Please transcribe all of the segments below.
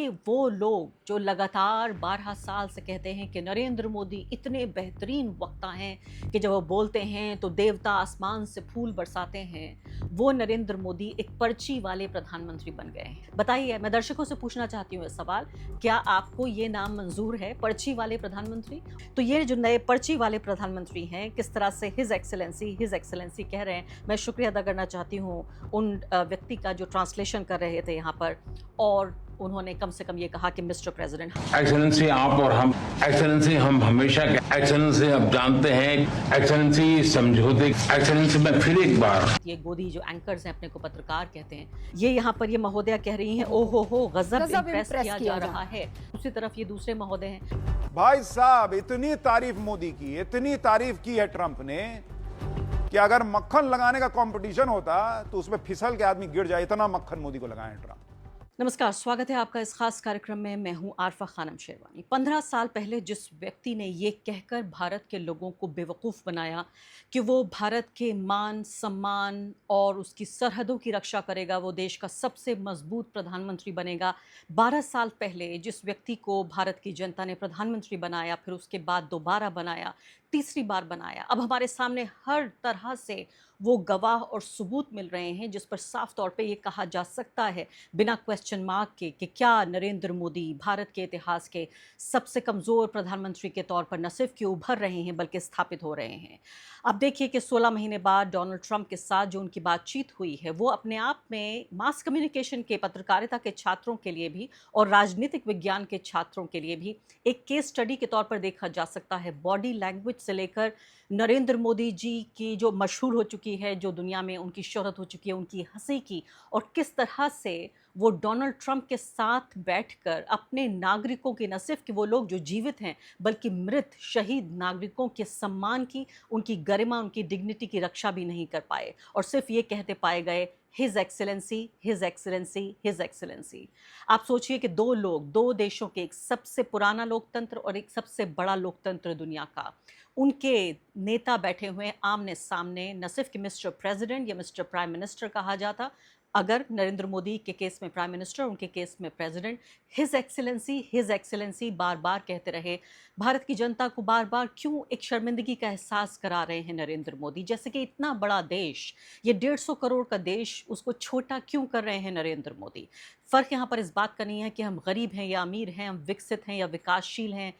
कि वो लोग जो लगातार 12 साल से कहते हैं कि नरेंद्र मोदी इतने बेहतरीन वक्ता हैं कि जब वो बोलते हैं तो देवता आसमान से फूल बरसाते हैं, वो नरेंद्र मोदी एक पर्ची वाले प्रधानमंत्री बन गए हैं। बताइए, मैं दर्शकों से पूछना चाहती हूँ ये सवाल, क्या आपको ये नाम मंजूर है, पर्ची वाले प्रधानमंत्री? तो ये जो नए पर्ची वाले प्रधानमंत्री हैं, किस तरह से हिज एक्सेलेंसी कह रहे हैं, मैं शुक्रिया अदा करना चाहती हूँ उन व्यक्ति का जो ट्रांसलेशन कर रहे थे यहाँ पर, और उन्होंने कम से कम ये कहा कि मिस्टर प्रेसिडेंट। एक्सेलेंसी आप और हम, एक्सेलेंसी हम हमेशा, एक्सेलेंसी आप जानते हैं, एक्सेलेंसी समझौते, एक्सेलेंसी में फिर एक बार। ये गोदी जो एंकर्स हैं, अपने को पत्रकार कहते हैं, ये यहाँ पर ये महोदया कह रही हैं, ओ हो गजब इम्प्रेस किया जा रहा है। दूसरी तरफ ये दूसरे महोदय हैं। भाई साहब, इतनी तारीफ मोदी की, इतनी तारीफ की है ट्रंप ने कि अगर मक्खन लगाने का कंपटीशन होता तो उसमें फिसल के आदमी गिर जाए, इतना मक्खन मोदी को लगाए ट्रंप। नमस्कार, स्वागत है आपका इस खास कार्यक्रम में। मैं हूं आरफा खानम शेरवानी। 15 साल पहले जिस व्यक्ति ने ये कहकर भारत के लोगों को बेवकूफ़ बनाया कि वो भारत के मान सम्मान और उसकी सरहदों की रक्षा करेगा, वो देश का सबसे मजबूत प्रधानमंत्री बनेगा, 12 साल पहले जिस व्यक्ति को भारत की जनता ने प्रधानमंत्री बनाया, फिर उसके बाद दोबारा बनाया, तीसरी बार बनाया, अब हमारे सामने हर तरह से वो गवाह और सबूत मिल रहे हैं जिस पर साफ तौर पे ये कहा जा सकता है बिना क्वेश्चन मार्क के कि क्या नरेंद्र मोदी भारत के इतिहास के सबसे कमज़ोर प्रधानमंत्री के तौर पर न सिर्फ कि उभर रहे हैं बल्कि स्थापित हो रहे हैं। अब देखिए कि 16 महीने बाद डोनाल्ड ट्रंप के साथ जो उनकी बातचीत हुई है, वो अपने आप में मास कम्युनिकेशन के, पत्रकारिता के छात्रों के लिए भी और राजनीतिक विज्ञान के छात्रों के लिए भी एक केस स्टडी के तौर पर देखा जा सकता है। बॉडी लैंग्वेज से लेकर नरेंद्र मोदी जी की जो मशहूर हो चुकी है, जो दुनिया में उनकी शोहरत हो चुकी है, उनकी हंसी की, और किस तरह से वो डोनाल्ड ट्रंप के साथ बैठकर अपने नागरिकों के, न सिर्फ कि वो लोग जो जीवित हैं बल्कि मृत शहीद नागरिकों के सम्मान की, उनकी गरिमा, उनकी डिग्निटी की रक्षा भी नहीं कर पाए और सिर्फ ये कहते पाए गए his excellency, his excellency, his excellency. आप सोचिए कि दो लोग, दो देशों के, एक सबसे पुराना लोकतंत्र और एक सबसे बड़ा लोकतंत्र दुनिया का, उनके नेता बैठे हुए आमने सामने, न सिर्फ कि मिस्टर प्रेसिडेंट या मिस्टर प्राइम मिनिस्टर कहा जाता, अगर नरेंद्र मोदी के केस में प्राइम मिनिस्टर, उनके केस में प्रेसिडेंट, हिज एक्सेलेंसी बार बार कहते रहे। भारत की जनता को बार बार क्यों एक शर्मिंदगी का एहसास करा रहे हैं नरेंद्र मोदी? जैसे कि इतना बड़ा देश, ये 150 करोड़ का देश, उसको छोटा क्यों कर रहे हैं नरेंद्र मोदी? फ़र्क यहाँ पर इस बात का नहीं है कि हम गरीब हैं या अमीर हैं, हम विकसित हैं या विकासशील हैं।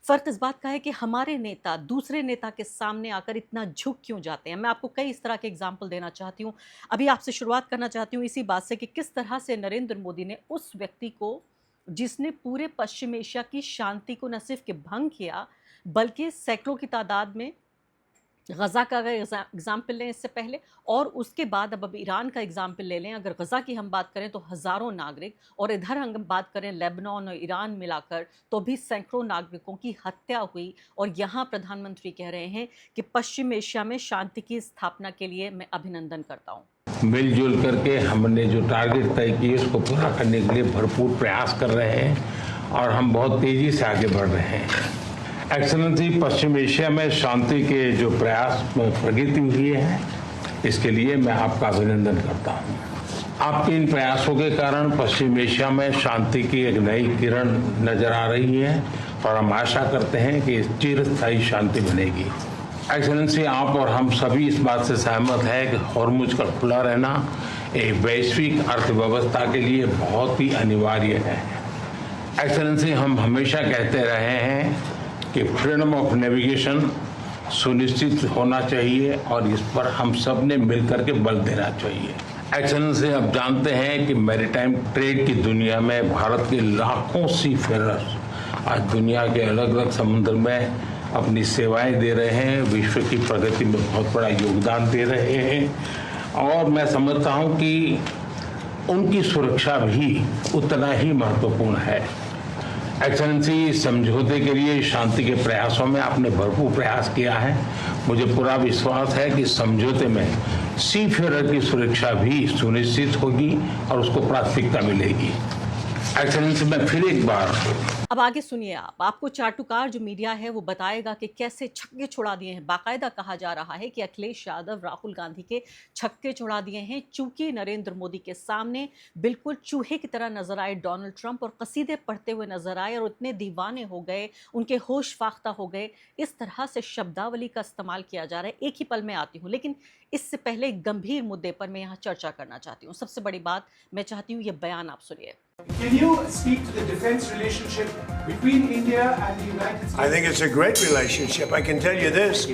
फ़र्क इस बात का है कि हमारे नेता दूसरे नेता के सामने आकर इतना झुक क्यों जाते हैं। मैं आपको कई इस तरह के एग्जाम्पल देना चाहती हूँ। अभी आपसे शुरुआत करना चाहती हूँ इसी बात से कि किस तरह से नरेंद्र मोदी ने उस व्यक्ति को, जिसने पूरे पश्चिम एशिया की शांति को न सिर्फ कि भंग किया बल्कि सैकड़ों की तादाद में, गज़ा का अगर एग्ज़ाम्पल लें इससे पहले और उसके बाद अब ईरान का एग्ज़ाम्पल ले लें, अगर गज़ा की हम बात करें तो हज़ारों नागरिक, और इधर हम बात करें लेबनान और ईरान मिलाकर तो भी सैकड़ों नागरिकों की हत्या हुई, और यहाँ प्रधानमंत्री कह रहे हैं कि पश्चिम एशिया में शांति की स्थापना के लिए मैं अभिनंदन करता हूँ। मिलजुल करके हमने जो टारगेट तय किए उसको पूरा करने के लिए भरपूर प्रयास कर रहे हैं और हम बहुत तेज़ी से आगे बढ़ रहे हैं। एक्सेलेंसी, पश्चिम एशिया में शांति के जो प्रयास में प्रगति हुई है, इसके लिए मैं आपका अभिनंदन करता हूँ। आपके इन प्रयासों के कारण पश्चिम एशिया में शांति की एक नई किरण नजर आ रही है और हम आशा करते हैं कि चिरस्थायी शांति बनेगी। एक्सेलेंसी, आप और हम सभी इस बात से सहमत हैं कि हॉर्मुज का खुला रहना एक वैश्विक अर्थव्यवस्था के लिए बहुत ही अनिवार्य है। एक्सेलेंसी, हम हमेशा कहते रहे हैं कि फ्रीडम ऑफ नेविगेशन सुनिश्चित होना चाहिए और इस पर हम सब ने मिलकर के बल देना चाहिए। एक्सेलेंसी, आप जानते हैं कि मैरीटाइम ट्रेड की दुनिया में भारत के लाखों सी फेरर्स आज दुनिया के अलग अलग समुद्र में अपनी सेवाएं दे रहे हैं, विश्व की प्रगति में बहुत बड़ा योगदान दे रहे हैं, और मैं समझता हूं कि उनकी सुरक्षा भी उतना ही महत्वपूर्ण है। एक्सेलेंसी, समझौते के लिए शांति के प्रयासों में आपने भरपूर प्रयास किया है। मुझे पूरा विश्वास है कि समझौते में सी फेरर की सुरक्षा भी सुनिश्चित होगी और उसको प्राथमिकता मिलेगी। एक्सेलेंसी, मैं फिर एक बार अब आगे सुनिए आप, आपको चाटुकार जो मीडिया है वो बताएगा कि कैसे छक्के छुड़ा दिए हैं। बाकायदा कहा जा रहा है कि अखिलेश यादव राहुल गांधी के छक्के छुड़ा दिए हैं, चूंकि नरेंद्र मोदी के सामने बिल्कुल चूहे की तरह नजर आए डोनाल्ड ट्रंप और कसीदे पढ़ते हुए नजर आए और इतने दीवाने हो गए, उनके होश फाख्ता हो गए। इस तरह से शब्दावली का इस्तेमाल किया जा रहा है। एक ही पल में आती हूँ, लेकिन इससे पहले एक गंभीर मुद्दे पर मैं यहाँ चर्चा करना चाहती हूँ। सबसे बड़ी बात मैं चाहती हूँ ये बयान आप सुनिए। Can you speak to the defense relationship between India and the United States? I think it's a great relationship. I can tell you this,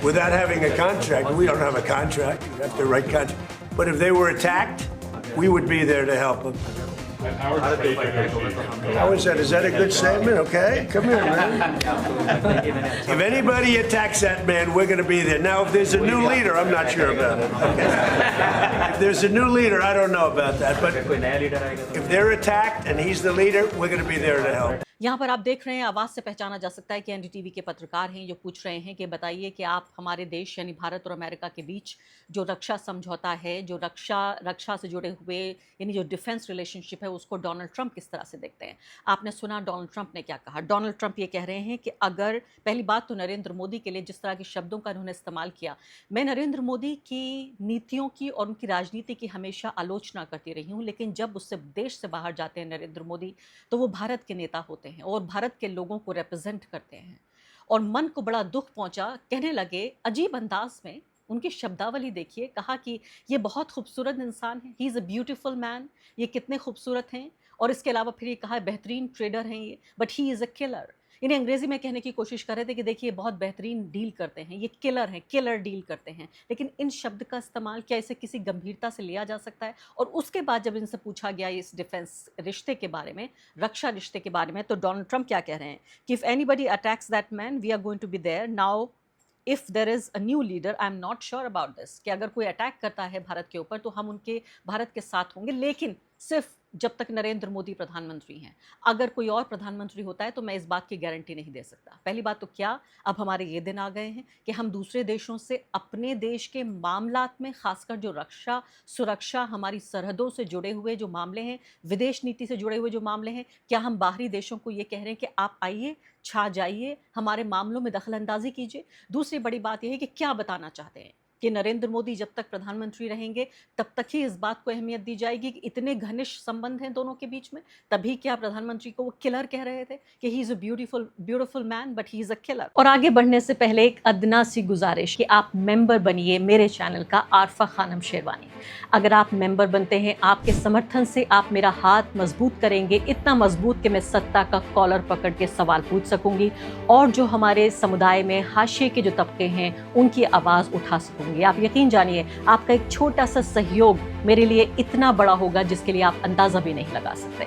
without having a contract, we don't have a contract, you have to write contract. But if they were attacked, we would be there to help them. How is that? Is that a good statement? Okay, come here, man. If anybody attacks that man, we're going to be there. Now, if there's a new leader, I'm not sure about it. Okay. If there's a new leader, I don't know about that. But if they're attacked and he's the leader, we're going to be there to help. यहाँ पर आप देख रहे हैं, आवाज़ से पहचाना जा सकता है कि एनडीटीवी के पत्रकार हैं जो पूछ रहे हैं कि बताइए कि आप हमारे देश यानी भारत और अमेरिका के बीच जो रक्षा समझौता है, जो रक्षा से जुड़े हुए यानी जो डिफेंस रिलेशनशिप है, उसको डोनाल्ड ट्रंप किस तरह से देखते हैं। आपने सुना डोनाल्ड ट्रंप ने क्या कहा। डोनाल्ड ट्रंप ये कह रहे हैं कि अगर पहली बात तो नरेंद्र मोदी के लिए जिस तरह के शब्दों का उन्होंने इस्तेमाल किया, मैं नरेंद्र मोदी की नीतियों की और उनकी राजनीति की हमेशा आलोचना करती रही हूँ, लेकिन जब उससे देश से बाहर जाते हैं नरेंद्र मोदी तो वो भारत के नेता होते हैं और भारत के लोगों को रिप्रेजेंट करते हैं। और मन को बड़ा दुख पहुंचा, कहने लगे अजीब अंदाज में, उनकी शब्दावली देखिए, कहा कि ये बहुत खूबसूरत इंसान है, he is a beautiful man, ये कितने खूबसूरत हैं। और इसके अलावा फिर ये कहा बेहतरीन ट्रेडर हैं ये, but he is a killer. इन्हें अंग्रेजी में कहने की कोशिश कर रहे थे कि देखिए बहुत बेहतरीन डील करते हैं, ये किलर हैं, किलर डील करते हैं। लेकिन इन शब्द का इस्तेमाल क्या इसे किसी गंभीरता से लिया जा सकता है? और उसके बाद जब इनसे पूछा गया इस डिफेंस रिश्ते के बारे में, रक्षा रिश्ते के बारे में, तो डोनाल्ड ट्रंप क्या कह रहे हैं कि if anybody attacks that man we are going to be there. Now if there is a new leader I am not sure about this, कि अगर कोई अटैक करता है भारत के ऊपर तो हम उनके भारत के साथ होंगे, लेकिन सिर्फ जब तक नरेंद्र मोदी प्रधानमंत्री हैं। अगर कोई और प्रधानमंत्री होता है तो मैं इस बात की गारंटी नहीं दे सकता। पहली बात तो क्या अब हमारे ये दिन आ गए हैं कि हम दूसरे देशों से अपने देश के मामलात में, खासकर जो रक्षा सुरक्षा, हमारी सरहदों से जुड़े हुए जो मामले हैं, विदेश नीति से जुड़े हुए जो मामले हैं, क्या हम बाहरी देशों को ये कह रहे हैं कि आप आइए, छा जाइए, हमारे मामलों में दखल अंदाजी कीजिए। दूसरी बड़ी बात यह है कि क्या बताना चाहते हैं कि नरेंद्र मोदी जब तक प्रधानमंत्री रहेंगे तब तक ही इस बात को अहमियत दी जाएगी कि इतने घनिष्ठ संबंध हैं दोनों के बीच में। तभी क्या प्रधानमंत्री को वो किलर कह रहे थे कि he is a beautiful man but he is a killer. और आगे बढ़ने से पहले एक अदना सी गुजारिश कि आप मेंबर बनिए मेरे चैनल का आरफा खानम शेरवानी। अगर आप मेंबर बनते हैं, आपके समर्थन से आप मेरा हाथ मजबूत करेंगे, इतना मजबूत कि मैं सत्ता का कॉलर पकड़ के सवाल पूछ सकूंगी और जो हमारे समुदाय में हाशिए के जो तबके हैं उनकी आवाज़ उठा सकूंगी। आप यकीन जानिए, आपका एक छोटा सा सहयोग मेरे लिए इतना बड़ा होगा जिसके लिए आप अंदाजा भी नहीं लगा सकते।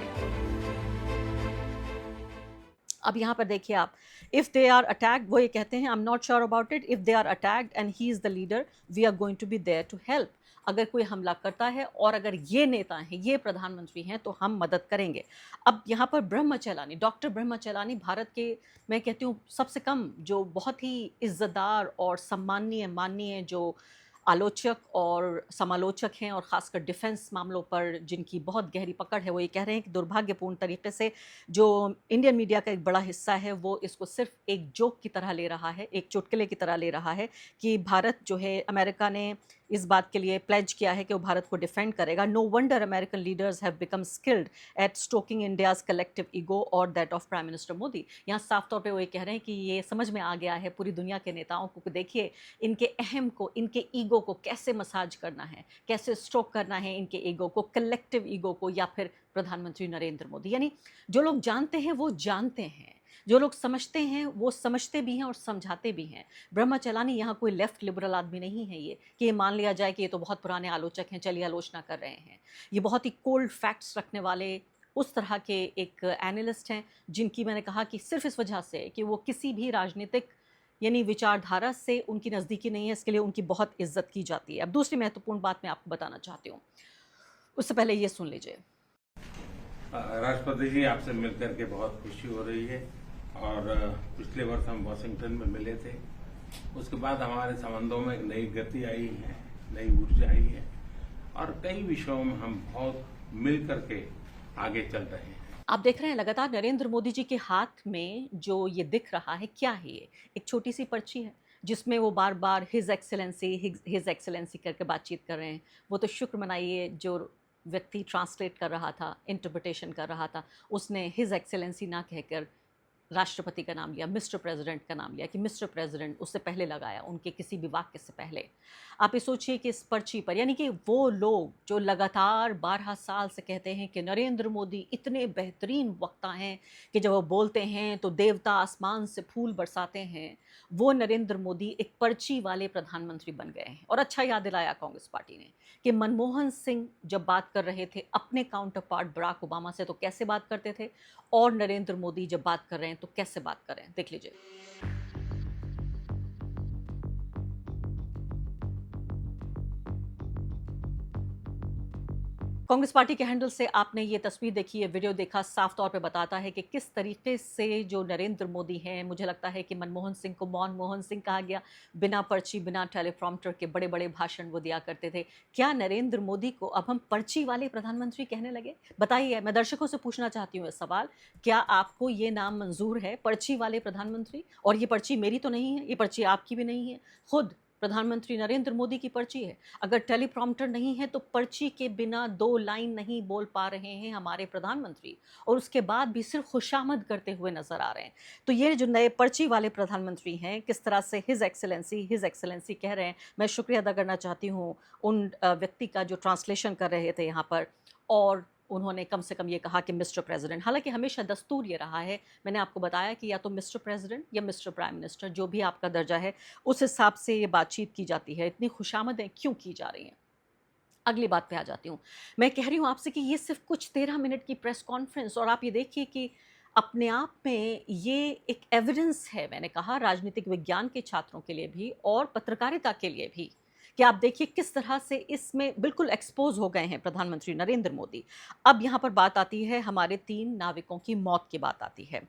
अब यहाँ पर देखिए आप, इफ़ दे आर अटैक्ड, वो ये कहते हैं I am not sure about it, if they are attacked and he is the leader we are going to be there to help. अगर कोई हमला करता है और अगर ये नेता हैं, ये प्रधानमंत्री हैं, तो हम मदद करेंगे। अब यहाँ पर ब्रह्मचलानी, डॉक्टर ब्रह्मचलानी भारत के, मैं कहती हूँ सबसे कम जो बहुत ही इज्जतदार और सम्माननीय माननीय जो आलोचक और समालोचक हैं और ख़ासकर डिफेंस मामलों पर जिनकी बहुत गहरी पकड़ है, वो ये कह रहे हैं कि दुर्भाग्यपूर्ण तरीके से जो इंडियन मीडिया का एक बड़ा हिस्सा है वो इसको सिर्फ एक जोक की तरह ले रहा है, एक चुटकुले की तरह ले रहा है कि भारत जो है, अमेरिका ने इस बात के लिए प्लेज किया है कि वो भारत को डिफेंड करेगा। No wonder American leaders have become skilled at stoking India's collective ego और that of prime minister Modi. यहाँ साफ तौर पे वो ये कह रहे हैं कि ये समझ में आ गया है पूरी दुनिया के नेताओं को कि देखिए इनके अहम को, इनके ईगो को कैसे मसाज करना है, कैसे स्ट्रोक करना है इनके ईगो को, कलेक्टिव ईगो को, या फिर प्रधानमंत्री नरेंद्र मोदी। यानी जो लोग जानते हैं वो जानते हैं, जो लोग समझते हैं वो समझते भी हैं और समझाते भी हैं। ब्रह्मचलानी यहाँ कोई लेफ्ट लिबरल आदमी नहीं है ये कि ये मान लिया जाए कि ये तो बहुत पुराने आलोचक हैं, चलिए आलोचना कर रहे हैं। ये बहुत ही कोल्ड फैक्ट्स रखने वाले उस तरह के एक एनालिस्ट हैं जिनकी मैंने कहा कि सिर्फ इस वजह से कि वो किसी भी राजनीतिक यानी विचारधारा से उनकी नज़दीकी नहीं है, इसके लिए उनकी बहुत इज्जत की जाती है। अब दूसरी महत्वपूर्ण बात मैं आपको बताना चाहती हूँ, उससे पहले ये सुन लीजिए। राष्ट्रपति जी, आपसे मिलकर के बहुत खुशी हो रही है और पिछले वर्ष हम वाशिंगटन में मिले थे, उसके बाद हमारे संबंधों में एक नई गति आई है, नई ऊर्जा आई है और कई विषयों में हम बहुत मिल करके आगे चल रहे हैं। आप देख रहे हैं लगातार नरेंद्र मोदी जी के हाथ में जो ये दिख रहा है, क्या है ये? एक छोटी सी पर्ची है जिसमें वो बार बार हिज एक्सेलेंसी करके बातचीत कर रहे हैं। वो तो शुक्र मनाइए जो व्यक्ति ट्रांसलेट कर रहा था, इंटरप्रिटेशन कर रहा था, उसने हिज एक्सेलेंसी ना कहकर राष्ट्रपति का नाम लिया, मिस्टर प्रेसिडेंट का नाम लिया कि मिस्टर प्रेसिडेंट उससे पहले लगाया, उनके किसी भी वाक्य से पहले। आप ये सोचिए कि इस पर्ची पर, यानी कि वो लोग जो लगातार 12 साल से कहते हैं कि नरेंद्र मोदी इतने बेहतरीन वक्ता हैं कि जब वो बोलते हैं तो देवता आसमान से फूल बरसाते हैं, वो नरेंद्र मोदी एक पर्ची वाले प्रधानमंत्री बन गए हैं। और अच्छा याद दिलाया कांग्रेस पार्टी ने कि मनमोहन सिंह जब बात कर रहे थे अपने काउंटर पार्ट बराक ओबामा से तो कैसे बात करते थे, और नरेंद्र मोदी जब बात कर रहे हैं तो कैसे बात कर रहे हैं, देख लीजिए। कांग्रेस पार्टी के हैंडल से आपने ये तस्वीर देखी, ये वीडियो देखा, साफ तौर पे बताता है कि किस तरीके से जो नरेंद्र मोदी हैं, मुझे लगता है कि मनमोहन सिंह को मनमोहन सिंह कहा गया, बिना पर्ची बिना टेलीप्रॉम्प्टर के बड़े बड़े भाषण वो दिया करते थे। क्या नरेंद्र मोदी को अब हम पर्ची वाले प्रधानमंत्री कहने लगे? बताइए, मैं दर्शकों से पूछना चाहती हूँ ये सवाल, क्या आपको ये नाम मंजूर है, पर्ची वाले प्रधानमंत्री? और ये पर्ची मेरी तो नहीं है, ये पर्ची आपकी भी नहीं है, खुद प्रधानमंत्री नरेंद्र मोदी की पर्ची है। अगर टेलीप्रॉम्प्टर नहीं है तो पर्ची के बिना 2 लाइन नहीं बोल पा रहे हैं हमारे प्रधानमंत्री, और उसके बाद भी सिर्फ खुशामद करते हुए नजर आ रहे हैं। तो ये जो नए पर्ची वाले प्रधानमंत्री हैं, किस तरह से हिज एक्सेलेंसी कह रहे हैं। मैं शुक्रिया अदा करना चाहती हूँ उन व्यक्ति का जो ट्रांसलेशन कर रहे थे यहाँ पर, और उन्होंने कम से कम ये कहा कि मिस्टर प्रेसिडेंट। हालांकि हमेशा दस्तूर ये रहा है, मैंने आपको बताया कि या तो मिस्टर प्रेसिडेंट या मिस्टर प्राइम मिनिस्टर, जो भी आपका दर्जा है उस हिसाब से ये बातचीत की जाती है। इतनी खुशामदें क्यों की जा रही हैं? अगली बात पे आ जाती हूँ। मैं कह रही हूँ आपसे कि ये सिर्फ कुछ 13 मिनट की प्रेस कॉन्फ्रेंस, और आप ये देखिए कि अपने आप में ये एक एविडेंस है, मैंने कहा राजनीतिक विज्ञान के छात्रों के लिए भी और पत्रकारिता के लिए भी, कि आप देखिए किस तरह से इसमें बिल्कुल एक्सपोज हो गए हैं प्रधानमंत्री नरेंद्र मोदी। अब यहाँ पर बात आती है हमारे 3 नाविकों की मौत की बात आती है,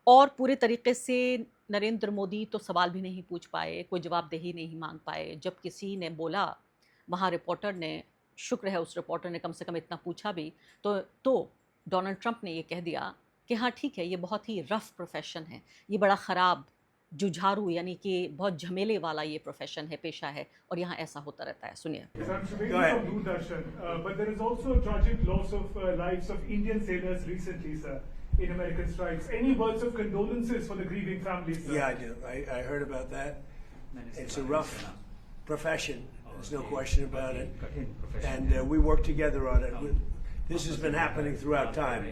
और पूरे तरीके से नरेंद्र मोदी तो सवाल भी नहीं पूछ पाए, कोई जवाबदेही नहीं मांग पाए। जब किसी ने बोला, वहाँ रिपोर्टर ने, शुक्र है उस रिपोर्टर ने कम से कम इतना पूछा भी, तो डोनाल्ड ट्रंप ने ये कह दिया कि हाँ ठीक है, ये बहुत ही रफ प्रोफेशन है, ये बड़ा ख़राब जुझारू यानी कि बहुत झमेले वाला ये प्रोफेशन है, पेशा है, और यहाँ ऐसा होता रहता है। सुनिए। Go ahead. But there is also tragic loss of lives of Indian sailors recently, sir, in American strikes. Any words of condolences for the grieving families, sir? Yeah, I do. I heard about that. It's a rough profession. There's no question about it. And we work together on it. This has been happening throughout time.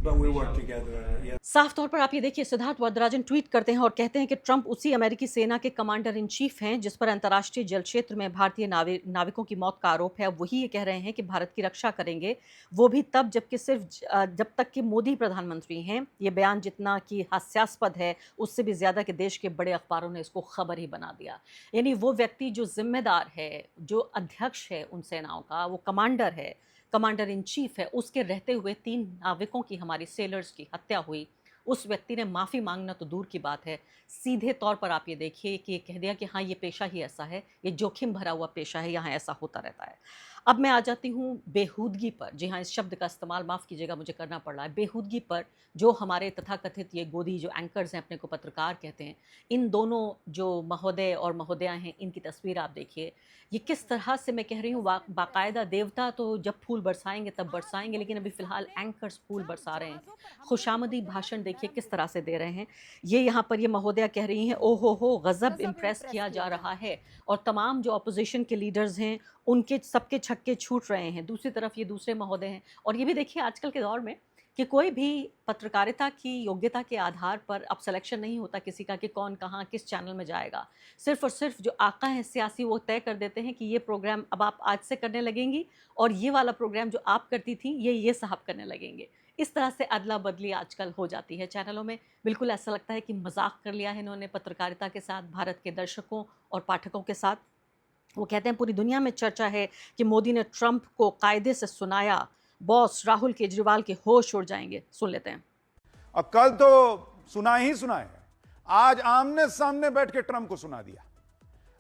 But we work together on it. Yeah. साफ तौर पर आप ये देखिए, Siddharth Varadarajan tweet करते हैं और कहते हैं कि ट्रंप उसी अमेरिकी सेना के कमांडर इन चीफ हैं जिस पर अंतर्राष्ट्रीय जल क्षेत्र में भारतीय नाविकों की मौत का आरोप है। अब वही ये कह रहे हैं कि भारत की रक्षा करेंगे, वो भी तब जब तक कि मोदी प्रधानमंत्री हैं। ये बयान जितना कि हास्यास्पद है, उससे भी ज़्यादा कि देश के बड़े अखबारों ने इसको खबर ही बना दिया। यानी वो व्यक्ति जो जिम्मेदार है, जो अध्यक्ष है उन सेनाओं का, वो कमांडर है, कमांडर इन चीफ है, उसके रहते हुए 3 नाविकों की, हमारी सेलर्स की हत्या हुई। उस व्यक्ति ने माफ़ी मांगना तो दूर की बात है, सीधे तौर पर आप ये देखिए कि ये कह दिया कि हाँ ये पेशा ही ऐसा है, ये जोखिम भरा हुआ पेशा है, यहाँ ऐसा होता रहता है। अब मैं आ जाती हूँ बेहूदगी पर। जी हाँ, इस शब्द का इस्तेमाल माफ़ कीजिएगा मुझे करना पड़ रहा है। बेहूदगी पर जो हमारे तथाकथित ये गोदी जो एंकर्स हैं, अपने को पत्रकार कहते हैं, इन दोनों जो महोदय और महोदया हैं, इनकी तस्वीर आप देखिए। ये किस तरह से, मैं कह रही हूँ बाकायदा देवता तो जब फूल बरसाएंगे तब बरसाएंगे, लेकिन अभी फ़िलहाल एंकर्स फूल बरसा रहे हैं। खुशामदी भाषण देखिए किस तरह से दे रहे हैं। ये यहाँ पर ये महोदया कह रही हैं, ओ हो गज़ब इम्प्रेस किया जा रहा है, और तमाम जो अपोजिशन के लीडर्स हैं उनके सबके छक्के छूट रहे हैं। दूसरी तरफ ये दूसरे महोदय हैं, और ये भी देखिए आजकल के दौर में कि कोई भी पत्रकारिता की योग्यता के आधार पर अब सिलेक्शन नहीं होता किसी का कि कौन कहाँ किस चैनल में जाएगा। सिर्फ और सिर्फ जो आका हैं सियासी, वो तय कर देते हैं कि ये प्रोग्राम अब आप आज से करने लगेंगी, और ये वाला प्रोग्राम जो आप करती थी ये साहब करने लगेंगे। इस तरह से अदला बदली आजकल हो जाती है चैनलों में। बिल्कुल ऐसा लगता है कि मजाक कर लिया है इन्होंने पत्रकारिता के साथ, भारत के दर्शकों और पाठकों के साथ। वो कहते हैं पूरी दुनिया में चर्चा है कि मोदी ने ट्रंप को कायदे से सुनाया, बॉस राहुल केजरीवाल के होश उड़ जाएंगे। सुन लेते हैं। और कल तो सुना ही सुना है, आज आमने सामने बैठ के ट्रंप को सुना दिया।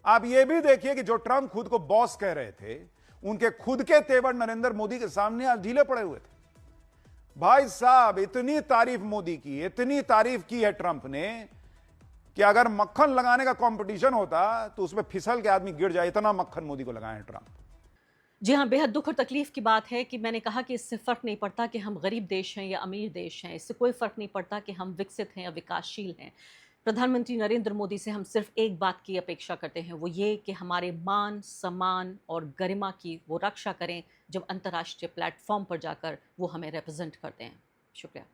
आप ये भी देखिए कि जो ट्रंप खुद को बॉस कह रहे थे, उनके खुद के तेवर नरेंद्र मोदी के सामने आज ढीले पड़े हुए थे। भाई साहब, इतनी तारीफ मोदी की, इतनी तारीफ की है ट्रंप ने कि अगर मक्खन लगाने का कंपटीशन होता तो उसमें फिसल के आदमी गिर जाए, इतना मक्खन मोदी को लगाए हैं ट्रंप। जी हाँ, बेहद दुख और तकलीफ की बात है कि मैंने कहा कि इससे फ़र्क नहीं पड़ता कि हम गरीब देश हैं या अमीर देश हैं, इससे कोई फ़र्क नहीं पड़ता कि हम विकसित हैं या विकासशील हैं। प्रधानमंत्री नरेंद्र मोदी से हम सिर्फ एक बात की अपेक्षा करते हैं, वो ये कि हमारे मान, सम्मान और गरिमा की वो रक्षा करें जब अंतर्राष्ट्रीय प्लेटफॉर्म पर जाकर वो हमें रिप्रेजेंट करते हैं। शुक्रिया।